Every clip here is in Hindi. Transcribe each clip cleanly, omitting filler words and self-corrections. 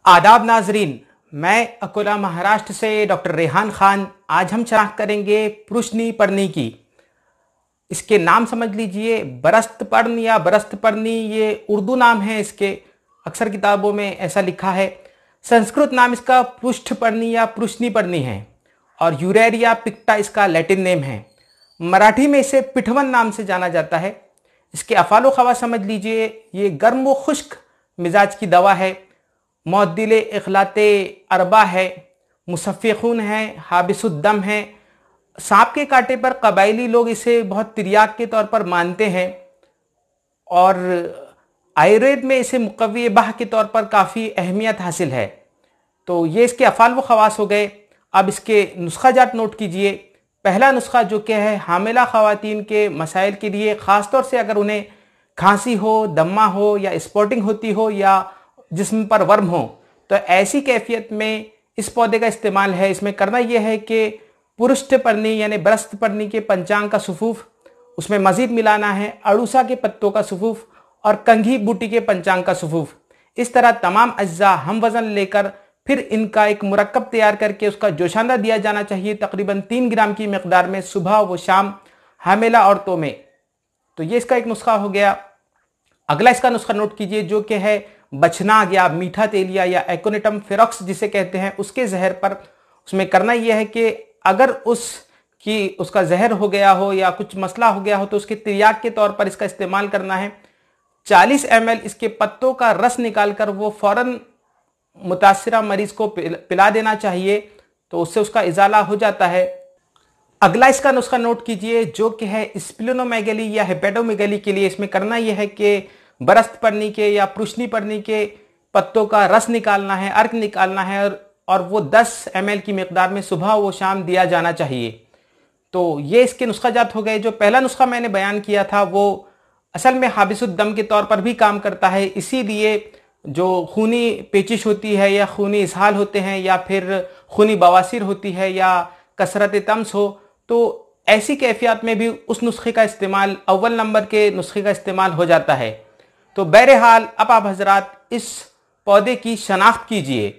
आदाब नाजरीन, मैं अकोला महाराष्ट्र से डॉक्टर रेहान खान। आज हम शनाख्त करेंगे पुरुषनी पर्णी की। इसके नाम समझ लीजिए, बरस्तपर्ण या बरस्तपर्णी, ये उर्दू नाम है इसके। अक्सर किताबों में ऐसा लिखा है। संस्कृत नाम इसका पृष्ठपर्णी या पुरुषनी है और यूरेरिया पिक्टा इसका लैटिन नेम है। मराठी में इसे पिठवन नाम से जाना जाता है। इसके अफालो खवास समझ लीजिए, ये गर्म व खुश्क मिजाज की दवा है, मुअद्दिले इखलाते अरबा है, मुसफ़्फ़े खून है, हाबिसुद्दम है। सांप के कांटे पर कबायली लोग इसे बहुत तिर्याक के तौर पर मानते हैं और आयुर्वेद में इसे मुक़व्वी बाह के तौर पर काफ़ी अहमियत हासिल है। तो ये इसके अफ़ाल व ख़वास हो गए। अब इसके नुस्खा जात नोट कीजिए। पहला नुस्खा जो कि है हामिला ख़वातीन के मसाइल के लिए, ख़ास तौर से अगर उन्हें खांसी हो, दम्मा हो या स्पॉटिंग होती हो या जिस्म पर वर्म हो, तो ऐसी कैफियत में इस पौधे का इस्तेमाल है। इसमें करना यह है कि पुरुषपर्णी यानी बरस्तपर्णी के पंचांग का सुफूफ, उसमें मज़ीद मिलाना है अड़ूसा के पत्तों का सुफूफ और कंघी बूटी के पंचांग का सुफूफ। इस तरह तमाम अज्जा हम वज़न लेकर फिर इनका एक मुरक्कब तैयार करके उसका जोशांदा दिया जाना चाहिए, तकरीबन 3 ग्राम की मकदार में, सुबह व शाम हामिला औरतों में। तो ये इसका एक नुस्खा हो गया। अगला इसका नुस्खा नोट कीजिए जो कि है बछनाग या मीठा तेलिया या एकोनिटम फेरोक्स जिसे कहते हैं, उसके जहर पर। उसमें करना यह है कि अगर उसका जहर हो गया हो या कुछ मसला हो गया हो तो उसके तिर्याक के तौर पर इसका इस्तेमाल करना है। 40 ml इसके पत्तों का रस निकालकर वो फौरन मुतासिरा मरीज को पिला देना चाहिए, तो उससे उसका इजाला हो जाता है। अगला इसका नुस्खा नोट कीजिए जो कि है स्प्लेनोमेगेली या हेपेटोमेगेली के लिए। इसमें करना यह है कि बरस्तपर्णी के या पुरुषनीपर्णी के पत्तों का रस निकालना है, अर्क निकालना है और वो 10 ml की मकदार में सुबह व शाम दिया जाना चाहिए। तो ये इसके नुस्खा जात हो गए। जो पहला नुस्खा मैंने बयान किया था वो असल में हाबिसुद्दम के तौर पर भी काम करता है। इसीलिए जो खूनी पेचिश होती है या खूनी इसहाल होते हैं या फिर खूनी बवासीर होती है या कसरत तम्स हो, तो ऐसी कैफियत में भी उस नुस्खे का इस्तेमाल, अव्वल नंबर के नुस्खे का इस्तेमाल हो जाता है। तो बहरहाल अब आप हजरात इस पौधे की शनाख्त कीजिए,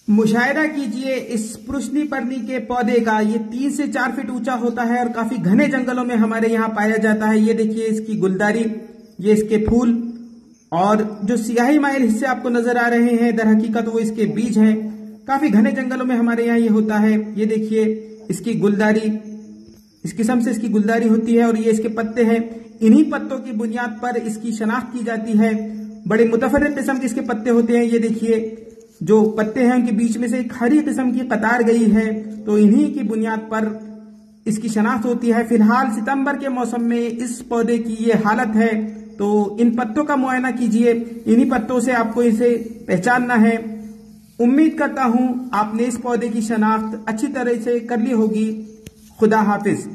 मुशायरा कीजिए इस पुरुषनीपर्णी के पौधे का। ये 3 से 4 फीट ऊंचा होता है और काफी घने जंगलों में हमारे यहाँ पाया जाता है। ये देखिए इसकी गुलदारी, ये इसके फूल और जो सियाही माइल हिस्से आपको नजर आ रहे हैं, दर हकीकत वो इसके बीज हैं। काफी घने जंगलों में हमारे यहाँ ये होता है। ये देखिए इसकी गुलदारी, इस किस्म से इसकी गुलदारी होती है और ये इसके पत्ते हैं। इन्हीं पत्तों की बुनियाद पर इसकी शनाख्त की जाती है। बड़े मुतफर्रिक किस्म के इसके पत्ते होते हैं। ये देखिए जो पत्ते हैं उनके बीच में से एक हरी किस्म की कतार गई है, तो इन्हीं की बुनियाद पर इसकी शनाख्त होती है। फिलहाल सितंबर के मौसम में इस पौधे की ये हालत है, तो इन पत्तों का मुआयना कीजिए। इन्हीं पत्तों से आपको इसे पहचानना है। उम्मीद करता हूं आपने इस पौधे की शनाख्त अच्छी तरह से कर ली होगी। खुदा हाफिज।